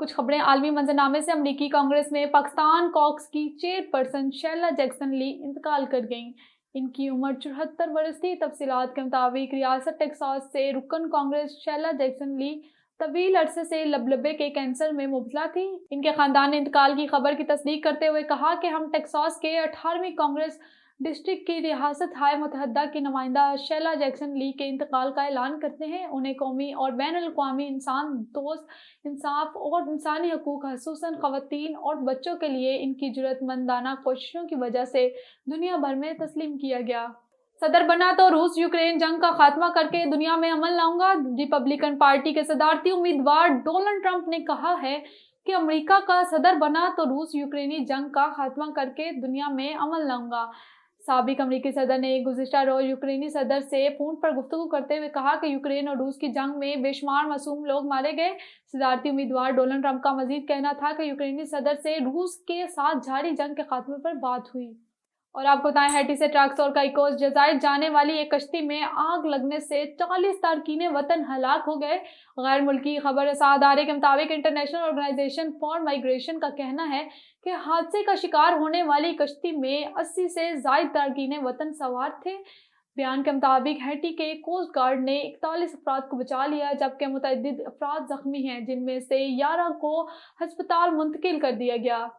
कुछ खबरें आलमी मंजरनामे से। अमरीकी कांग्रेस में पाकिस्तान कॉक्स की चेयरपर्सन शैला जैक्सन ली इंतकाल कर गईं। इनकी उम्र 74 वर्ष थी। तफसीलात के मुताबिक रियासत टेक्सास से रुकन कांग्रेस शैला जैक्सन ली तवील अरसे से लबलबे के कैंसर में मुबतला थी। इनके खानदान ने इंतकाल की खबर की तस्दीक करते हुए कहा कि हम टेक्सास के 18वीं कांग्रेस डिस्ट्रिक्ट की रियासत हाय मुतहदा की नुमाइंदा शैला जैक्सन ली के इंतकाल का ऐलान करते हैं। उन्हें कौमी और बैन अल-अक़वामी इंसान दोस्त, इंसाफ और इंसानी हकूक़, ख़ुसूसन ख़वातीन और बच्चों के लिए इनकी जुर्रतमंदाना कोशिशों की वजह से दुनिया भर में तस्लीम किया गया। सदर बना तो रूस यूक्रेन जंग का खात्मा करके दुनिया में अमन लाऊंगा। रिपब्लिकन पार्टी के सदारती उम्मीदवार डोनाल्ड ट्रंप ने कहा है कि अमेरिका का सदर बना तो रूस यूक्रेनी जंग का खात्मा करके दुनिया में अमन लाऊंगा। साबिक अमेरिकी सदर ने गुज़िश्ता रोज़ यूक्रेनी सदर से फ़ोन पर गुफ्तगू करते हुए कहा कि यूक्रेन और रूस की जंग में बेशुमार मासूम लोग मारे गए। सदारती उम्मीदवार डोनाल्ड ट्रंप का मजीद कहना था कि यूक्रेनी सदर से रूस के साथ जारी जंग के खात्मे पर बात हुई। और आपको बताएं, हैटी से ट्रक्स और काइकोस जज़ायर जाने वाली एक कश्ती में आग लगने से 40 तारकीन वतन हलाक हो गए। गैर मुल्की खबर अदारे के मुताबिक इंटरनेशनल ऑर्गेनाइजेशन फॉर माइग्रेशन का कहना है कि हादसे का शिकार होने वाली कश्ती में 80 से ज़ायद तारकीन वतन सवार थे। बयान के मुताबिक हैटी के कोस्ट गार्ड ने 41 अफराद को बचा लिया, जबकि मुतअद्दिद अफराद जख्मी हैं, जिनमें से 11 को हस्पताल मुंतकिल कर दिया गया।